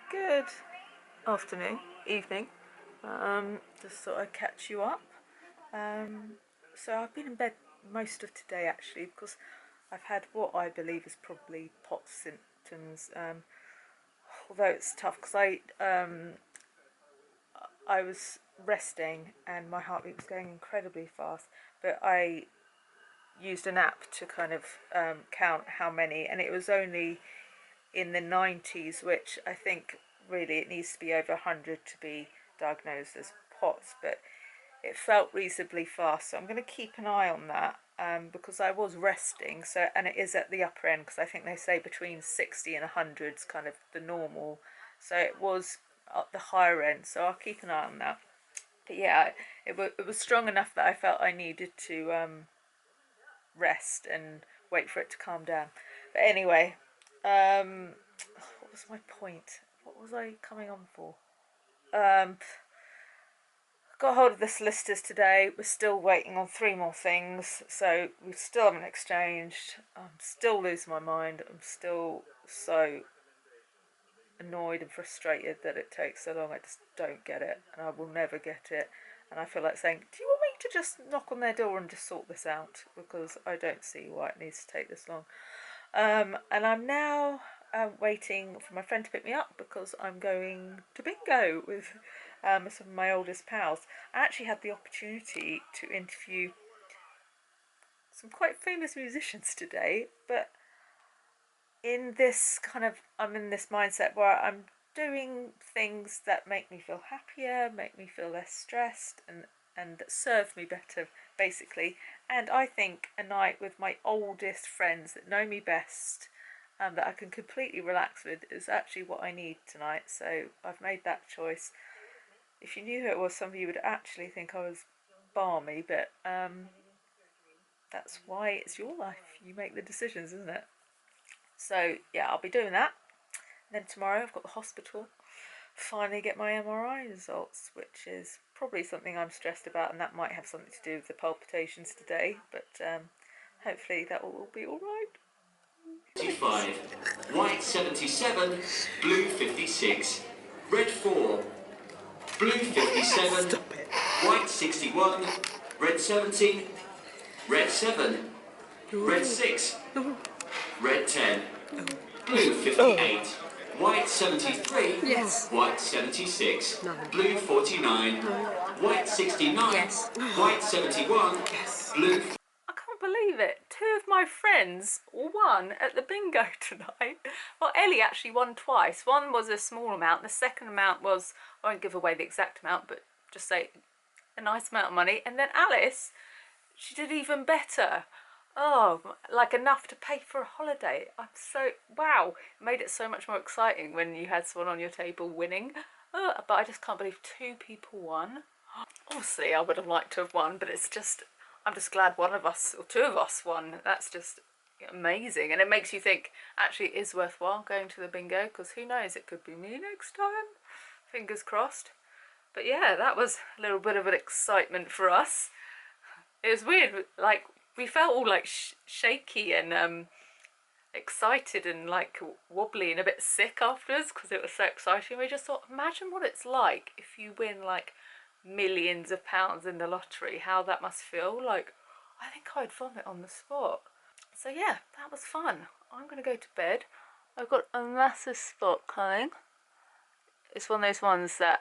Good afternoon, evening. Just thought I'd catch you up. So I've been in bed most of today actually because I've had what I believe is probably pot symptoms. Although it's tough because I was resting and my heartbeat was going incredibly fast, but I used an app to kind of count how many, and it was only in the 90s, which I think really it needs to be over 100 to be diagnosed as POTS, but it felt reasonably fast, so I'm going to keep an eye on that because I was resting, so, and it is at the upper end because I think they say between 60 and 100 is kind of the normal, so it was at the higher end, so I'll keep an eye on that. But yeah, it was strong enough that I felt I needed to rest and wait for it to calm down. But anyway, what was my point? What was I coming on for? Got hold of the solicitors today. We're still waiting on 3 more things, so we still haven't exchanged. I'm still losing my mind. I'm still so annoyed and frustrated that it takes so long. I just don't get it, and I will never get it. And I feel like saying, do you want me to just knock on their door and just sort this out? Because I don't see why it needs to take this long. And I'm now waiting for my friend to pick me up because I'm going to bingo with some of my oldest pals. I actually had the opportunity to interview some quite famous musicians today, but in this kind of, I'm in this mindset where I'm doing things that make me feel happier, make me feel less stressed, and that serve me better, basically. And I think a night with my oldest friends that know me best, that I can completely relax with, is actually what I need tonight. So I've made that choice. If you knew who it was, some of you would actually think I was balmy, but that's why it's your life. You make the decisions, isn't it? So yeah, I'll be doing that. And then tomorrow I've got the hospital. Finally get my MRI results, which is probably something I'm stressed about, and that might have something to do with the palpitations today, but hopefully that will all be alright. 55, white 77, blue 56, red 4, blue 57, white 61, red 17, red 7, red 6, red 10, blue 58, white 73, Yes. white 76, blue 49, white 69, Yes. white 71, blue. I can't believe it. 2 of my friends won at the bingo tonight. Well, Ellie actually won twice. One was a small amount. The second amount was, I won't give away the exact amount, but just say a nice amount of money. And then Alice, she did even better. Oh, like enough to pay for a holiday. I'm so, wow. It made it so much more exciting when you had someone on your table winning. But I just can't believe 2 people won. Obviously, I would have liked to have won, but it's just, I'm just glad one of us, or 2 of us won. That's just amazing. And it makes you think, actually, it is worthwhile going to the bingo, because who knows, it could be me next time. Fingers crossed. But yeah, that was a little bit of an excitement for us. It was weird, like, we felt all like shaky and excited and like wobbly and a bit sick afterwards because it was so exciting. We just thought, imagine what it's like if you win like millions of pounds in the lottery, how that must feel. Like, I think I'd vomit on the spot. So yeah, that was fun. I'm gonna go to bed. I've got a massive spot coming. It's one of those ones that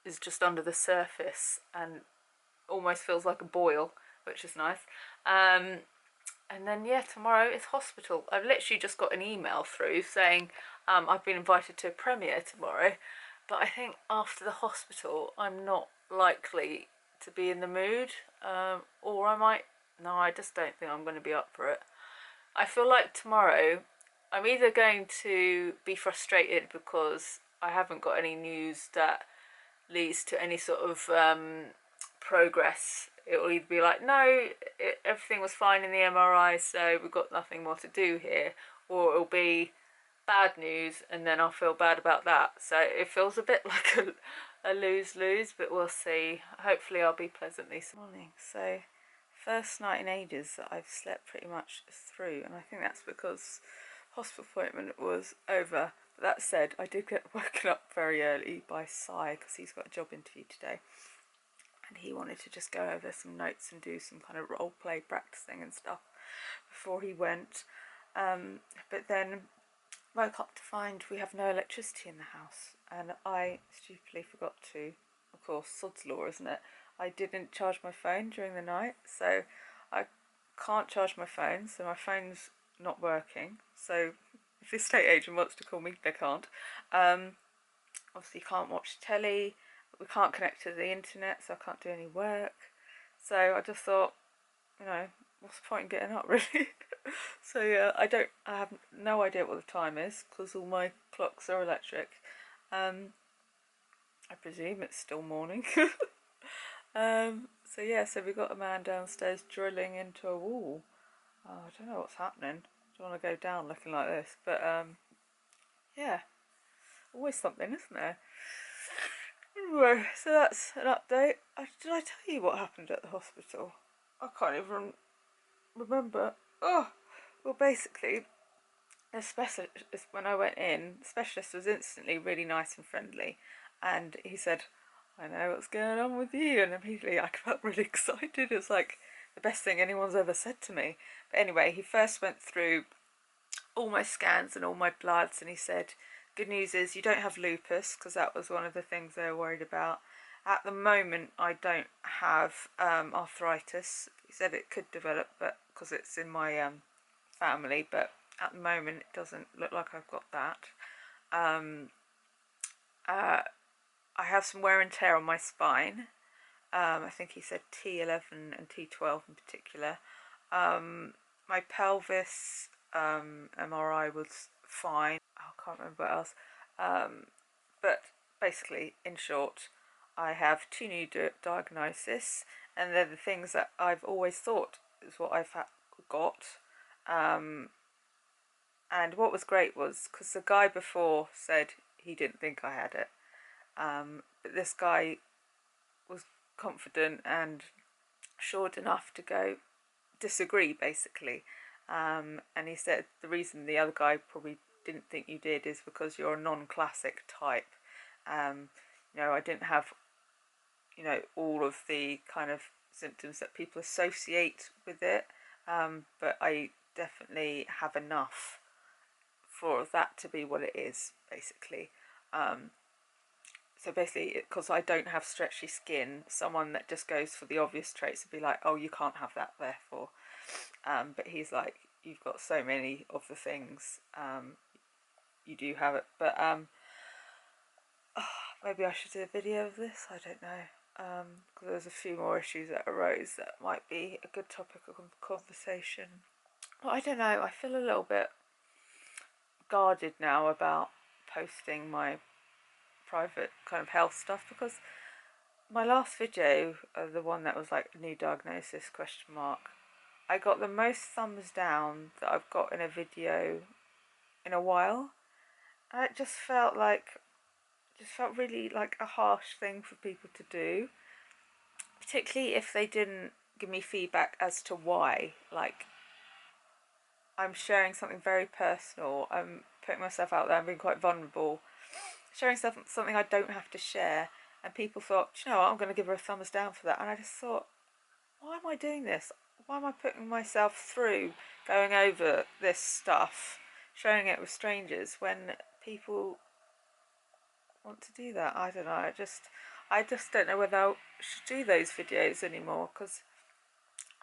is just under the surface and almost feels like a boil, which is nice. And then yeah, tomorrow is hospital. I've literally just got an email through saying I've been invited to a premiere tomorrow, but I think after the hospital I'm not likely to be in the mood, or I might, no, I just don't think I'm going to be up for it. I feel like tomorrow I'm either going to be frustrated because I haven't got any news that leads to any sort of progress. It will either be like, no, everything was fine in the MRI, so we've got nothing more to do here, or it'll be bad news and then I'll feel bad about that. So it feels a bit like a lose-lose, but we'll see. Hopefully I'll be pleasantly morning. So first night in ages that I've slept pretty much through, and I think that's because hospital appointment was over But that said, I did get woken up very early by Si because he's got a job interview today, and he wanted to just go over some notes and do some kind of role play practicing and stuff before he went. But then woke up to find we have no electricity in the house, and I stupidly forgot to, of course, sod's law, isn't it? I didn't charge my phone during the night, so I can't charge my phone, so my phone's not working. So if the estate agent wants to call me, they can't. Obviously you can't watch telly, we can't connect to the internet, so I can't do any work. So I just thought, you know, what's the point in getting up, really? So yeah, I have no idea what the time is because all my clocks are electric. I presume it's still morning. So yeah, so we got a man downstairs drilling into a wall. Oh, I don't know what's happening. I don't want to go down looking like this, but yeah, always something, isn't there? Anyway, so that's an update. Did I tell you what happened at the hospital? I can't even remember. Oh, well, basically, the specialist, when I went in, the specialist was instantly really nice and friendly, and he said, I know what's going on with you, and immediately I felt really excited. It was like the best thing anyone's ever said to me. But anyway, he first went through all my scans and all my bloods, and he said, good news is you don't have lupus, because that was one of the things they were worried about. At the moment, I don't have arthritis. He said it could develop, but because it's in my family, but at the moment it doesn't look like I've got that. I have some wear and tear on my spine. I think he said T11 and T12 in particular. My pelvis MRI was fine. I can't remember what else. But basically, in short, I have two new diagnoses, and they're the things that I've always thought is what I've got. And what was great was, because the guy before said he didn't think I had it, but this guy was confident and assured enough to go disagree, basically. And he said the reason the other guy probably didn't think you did is because you're a non-classic type. You know, I didn't have, you know, all of the kind of symptoms that people associate with it, but I definitely have enough for that to be what it is, basically. So basically, because I don't have stretchy skin, someone that just goes for the obvious traits would be like, oh, you can't have that, therefore. But he's like, you've got so many of the things, you do have it. But maybe I should do a video of this, I don't know. Because there's a few more issues that arose that might be a good topic of conversation. Well, I don't know, I feel a little bit guarded now about posting my private kind of health stuff, because my last video, the one that was like new diagnosis question mark, I got the most thumbs down that I've got in a video in a while, and it just felt really like a harsh thing for people to do, particularly if they didn't give me feedback as to why. Like, I'm sharing something very personal, I'm putting myself out there, I'm being quite vulnerable, sharing something I don't have to share, and people thought, you know what, I'm going to give her a thumbs down for that. And I just thought, why am I doing this? Why am I putting myself through going over this stuff, sharing it with strangers, when people want to do that? I don't know, I just don't know whether I should do those videos anymore, because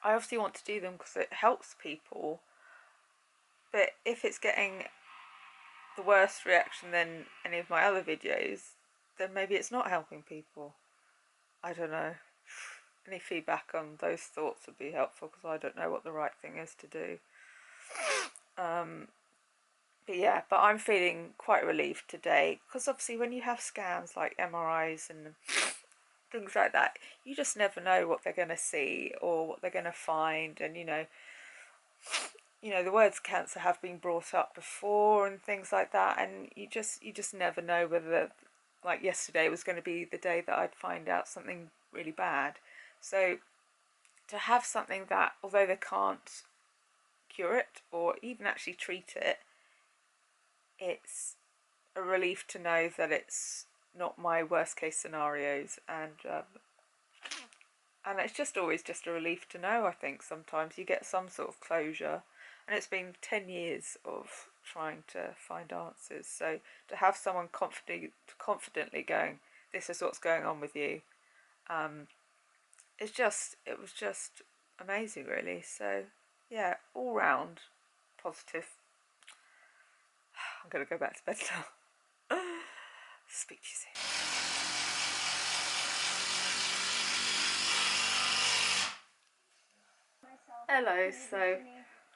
I obviously want to do them because it helps people, but if it's getting the worst reaction than any of my other videos, then maybe it's not helping people. I don't know. Any feedback on those thoughts would be helpful, because I don't know what the right thing is to do. But yeah, but I'm feeling quite relieved today, because obviously when you have scans like MRIs and things like that, you just never know what they're going to see or what they're going to find. And you know, the words cancer have been brought up before and things like that, and you just never know whether, like yesterday was going to be the day that I'd find out something really bad. So to have something that, although they can't cure it or even actually treat it, it's a relief to know that it's not my worst case scenarios, and it's just always just a relief to know. I think sometimes you get some sort of closure, and it's been 10 years of trying to find answers, so to have someone confidently going, this is what's going on with you, it was just amazing, really. So yeah, all round positive. I'm gonna go back to bed now. Speak to you soon. Hello. So,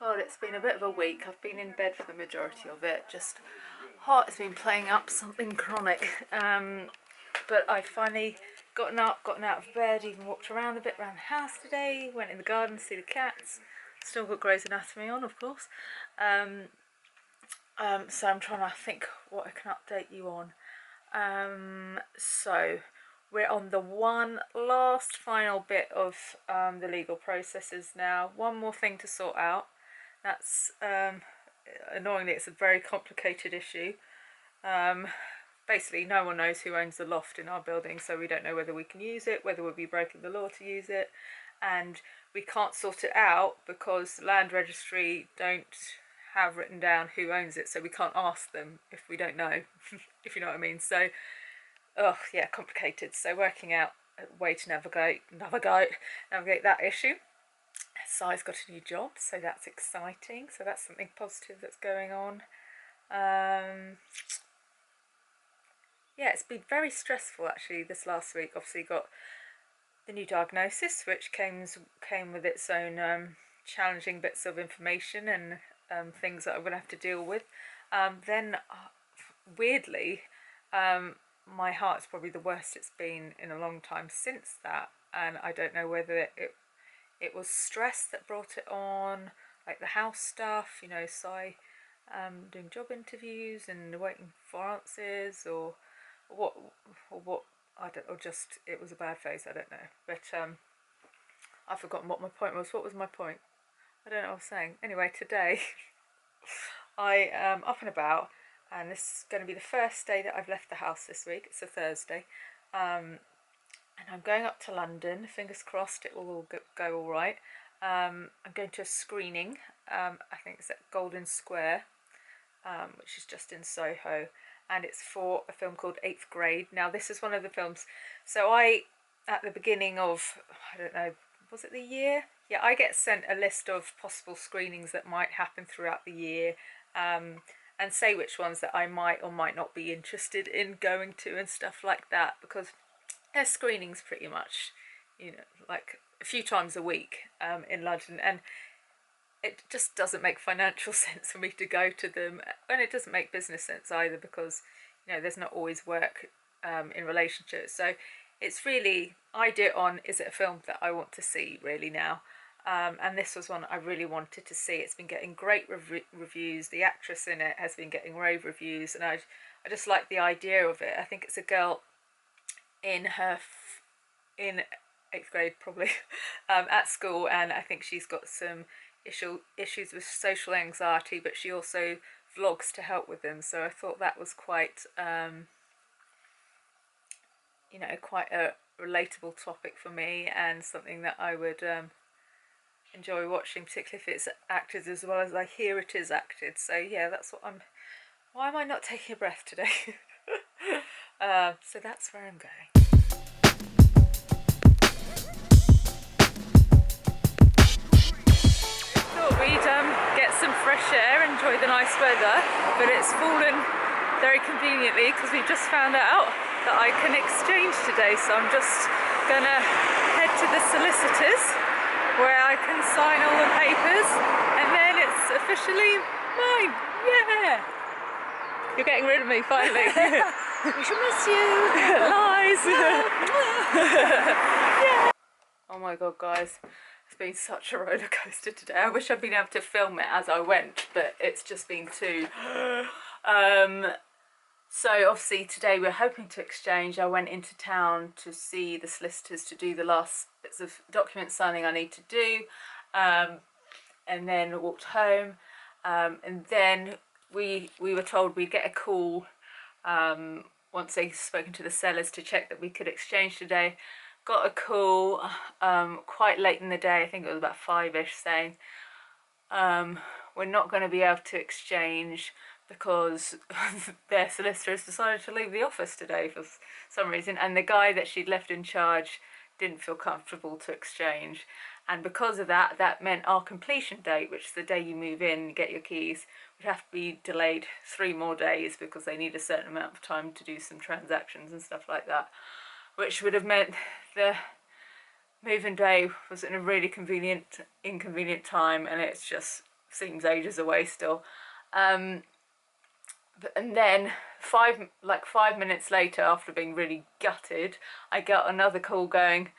well, it's been a bit of a week. I've been in bed for the majority of it. Just heart has been playing up something chronic. But I finally gotten out of bed, even walked around a bit around the house today, went in the garden to see the cats. Still got Grey's Anatomy on, of course. So I'm trying to think what I can update you on. So we're on the one last final bit of the legal processes now. One more thing to sort out. That's annoyingly, it's a very complicated issue. Basically, no one knows who owns the loft in our building, so we don't know whether we can use it, whether we'll be breaking the law to use it, and we can't sort it out because the land registry don't have written down who owns it, so we can't ask them if we don't know, if you know what I mean. So, oh yeah, complicated. So working out a way to navigate that issue. Si's got a new job, so that's exciting. So that's something positive that's going on. Yeah, it's been very stressful actually this last week. Obviously got the new diagnosis, which came with its own challenging bits of information and things that I'm going to have to deal with. Then, weirdly, my heart's probably the worst it's been in a long time since that, and I don't know whether it was stress that brought it on, like the house stuff, you know, doing job interviews and waiting for answers, or what I don't, or just it was a bad phase, I don't know. But I've forgotten what my point was. What was my point? I don't know what I was saying. Anyway, today I am up and about, and this is going to be the first day that I've left the house this week. It's a Thursday, and I'm going up to London. Fingers crossed it will all go all right. I'm going to a screening. I think it's at Golden Square, which is just in Soho, and it's for a film called 8th Grade. Now this is one of the films, so at the beginning of, I don't know, was it the year? Yeah, I get sent a list of possible screenings that might happen throughout the year, and say which ones that I might or might not be interested in going to and stuff like that, because there's screenings pretty much, you know, like a few times a week in London, and it just doesn't make financial sense for me to go to them, and it doesn't make business sense either, because, you know, there's not always work in relation to it. So it's really, I do it on, is it a film that I want to see really now? And this was one I really wanted to see. It's been getting great reviews. The actress in it has been getting rave reviews, and I just like the idea of it. I think it's a girl in in 8th grade probably at school, and I think she's got some issues with social anxiety, but she also vlogs to help with them. So I thought that was quite you know, quite a relatable topic for me, and something that I would enjoy watching, particularly if it's acted as well as I hear it is acted. So yeah, that's what why am I not taking a breath today? So that's where I'm going. Thought we'd get some fresh air, enjoy the nice weather, but it's fallen very conveniently because we just found out that I can exchange today, so I'm just gonna head to the solicitors where I can sign all the papers, and then it's officially mine. Yeah! You're getting rid of me finally. We should miss you. Lies. Yeah. Oh my god, guys, it's been such a roller coaster today. I wish I'd been able to film it as I went, but it's just been too so obviously today we're hoping to exchange. I went into town to see the solicitors to do the last bits of document signing I need to do, and then walked home, and then we were told we'd get a call once they'd spoken to the sellers to check that we could exchange today. Got a call quite late in the day, I think it was about 5ish, saying we're not going to be able to exchange because their solicitors decided to leave the office today for some reason, and the guy that she'd left in charge didn't feel comfortable to exchange, and because of that, that meant our completion date, which is the day you move in and get your keys, would have to be delayed 3 more days because they need a certain amount of time to do some transactions and stuff like that, which would have meant the moving day was in a really inconvenient time, and it just seems ages away still. And then 5 minutes later, after being really gutted, I got another call going,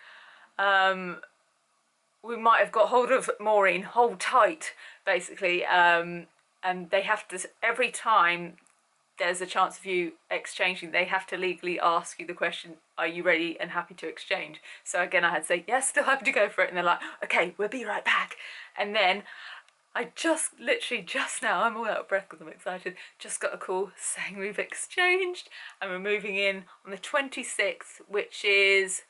we might have got hold of Maureen, hold tight, basically, and they have to, every time there's a chance of you exchanging, they have to legally ask you the question, are you ready and happy to exchange? So again, I had to say, yes, still happy to go for it. And they're like, okay, we'll be right back. And then I literally just now, I'm all out of breath because I'm excited, just got a call saying we've exchanged and we're moving in on the 26th, which is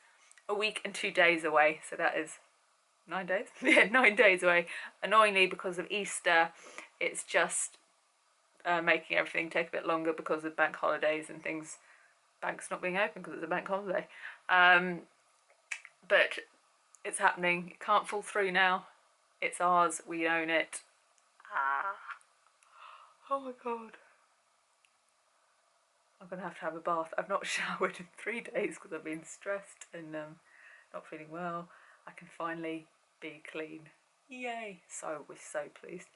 a week and 2 days away. So that is 9 days? Yeah, 9 days away. Annoyingly, because of Easter, it's just making everything take a bit longer because of bank holidays and things, banks not being open because it's a bank holiday. But it's happening. It can't fall through now. It's ours. We own it. Oh my god. I'm gonna have a bath. I've not showered in 3 days because I've been stressed and not feeling well. I can finally be clean. Yay. So we're so pleased.